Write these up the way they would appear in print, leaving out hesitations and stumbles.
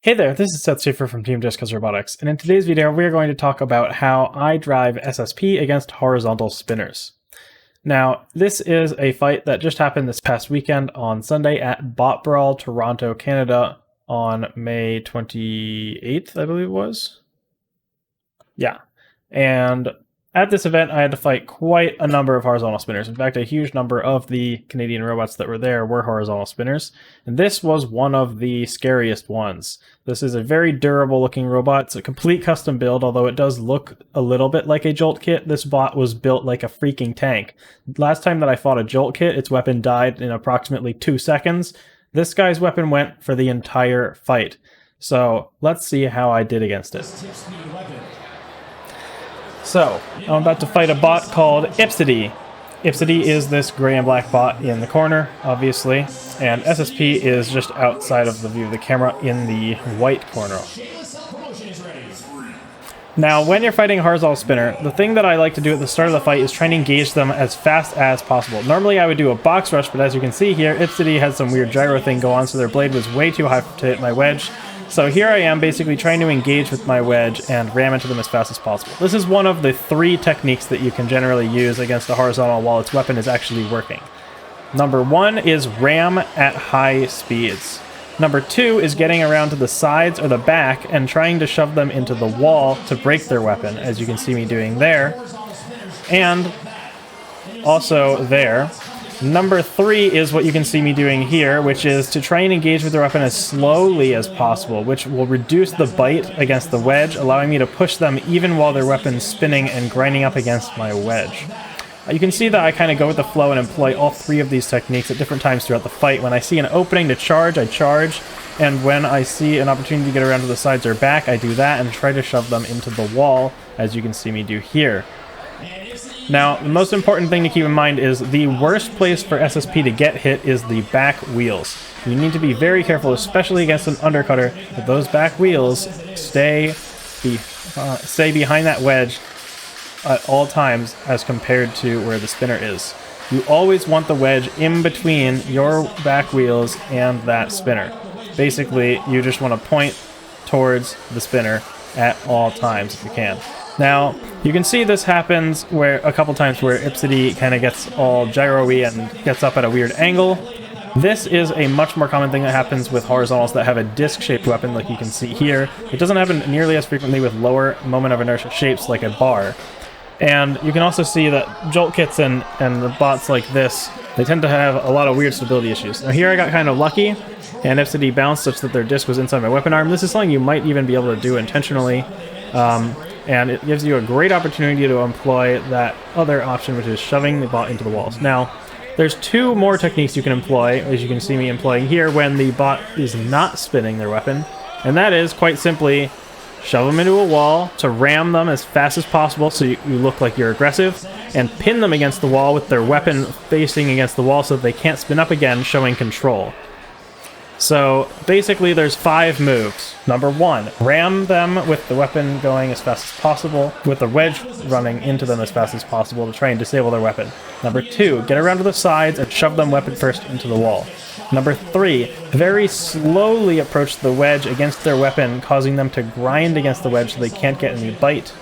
Hey there, this is Seth Schaefer from Team Just 'Cause Robotics, and in today's video we are going to talk about how I drive SSP against horizontal spinners. Now, this is a fight that just happened this past weekend on Sunday at Bot Brawl, Toronto, Canada on May 28th, I believe it was. Yeah, and at this event I had to fight quite a number of horizontal spinners. In fact, a huge number of the Canadian robots that were there were horizontal spinners, and this was one of the scariest ones. This is a very durable looking robot. It's a complete custom build, although it does look a little bit like a Jolt kit. This bot was built like a freaking tank. Last time that I fought a Jolt kit, its weapon died in approximately 2 seconds. This guy's weapon went for the entire fight. So let's see how I did against it. So, I'm about to fight a bot called Ipsity. Ipsity is this gray and black bot in the corner, obviously, and SSP is just outside of the view of the camera in the white corner. Now, when you're fighting a horizontal spinner, the thing that I like to do at the start of the fight is try and engage them as fast as possible. Normally I would do a box rush, but as you can see here, Ipsity has some weird gyro thing go on, so their blade was way too high to hit my wedge. So here I am basically trying to engage with my wedge and ram into them as fast as possible. This is one of the 3 techniques that you can generally use against a horizontal while its weapon is actually working. Number 1 is ram at high speeds. Number 2 is getting around to the sides or the back and trying to shove them into the wall to break their weapon, as you can see me doing there. And also there. Number 3 is what you can see me doing here, which is to try and engage with the weapon as slowly as possible, which will reduce the bite against the wedge, allowing me to push them even while their weapon's spinning and grinding up against my wedge. You can see that I kind of go with the flow and employ all 3 of these techniques at different times throughout the fight. When I see an opening to charge, I charge, and when I see an opportunity to get around to the sides or back, I do that and try to shove them into the wall, as you can see me do here. Now, the most important thing to keep in mind is the worst place for SSP to get hit is the back wheels. You need to be very careful, especially against an undercutter, that those back wheels stay behind that wedge at all times as compared to where the spinner is. You always want the wedge in between your back wheels and that spinner. Basically, you just want to point towards the spinner at all times if you can. Now, you can see this happens where a couple times where Ipsity kind of gets all gyro-y and gets up at a weird angle. This is a much more common thing that happens with horizontals that have a disc-shaped weapon, like you can see here. It doesn't happen nearly as frequently with lower moment of inertia shapes like a bar. And you can also see that Jolt kits and the bots like this, they tend to have a lot of weird stability issues. Now here I got kind of lucky, and Ipsity bounced such that their disc was inside my weapon arm. This is something you might even be able to do intentionally. And it gives you a great opportunity to employ that other option, which is shoving the bot into the walls. Now, there's 2 more techniques you can employ, as you can see me employing here, when the bot is not spinning their weapon. And that is, quite simply, shove them into a wall to ram them as fast as possible so you look like you're aggressive, and pin them against the wall with their weapon facing against the wall so that they can't spin up again, showing control. So basically there's 5 moves. Number 1, ram them with the weapon going as fast as possible, with the wedge running into them as fast as possible to try and disable their weapon. Number 2, get around to the sides and shove them weapon first into the wall. Number 3, very slowly approach the wedge against their weapon, causing them to grind against the wedge so they can't get any bite.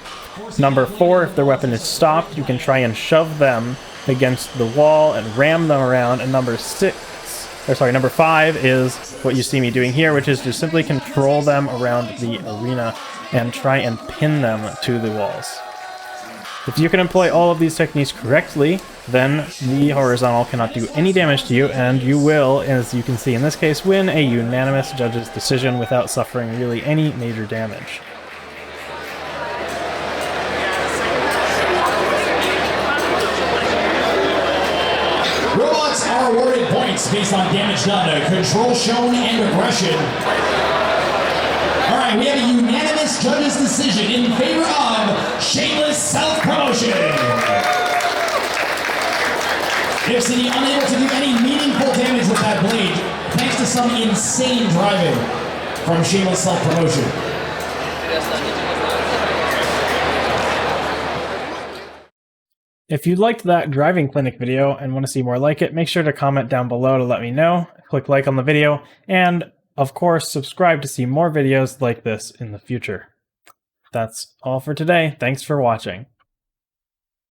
Number 4, if their weapon is stopped, you can try and shove them against the wall and ram them around. And number 5 is what you see me doing here, which is to simply control them around the arena and try and pin them to the walls. If you can employ all of these techniques correctly, then the horizontal cannot do any damage to you, and you will, as you can see in this case, win a unanimous judge's decision without suffering really any major damage. Robots are awarded points based on damage done, control shown, and aggression. Alright, we have a unanimous judge's decision in favor of shameless self-promotion. Ipsity unable to do any meaningful damage with that blade, thanks to some insane driving from shameless self-promotion. If you liked that driving clinic video and want to see more like it, make sure to comment down below to let me know. Click like on the video, and Of course, subscribe to see more videos like this in the future. That's all for today. Thanks for watching.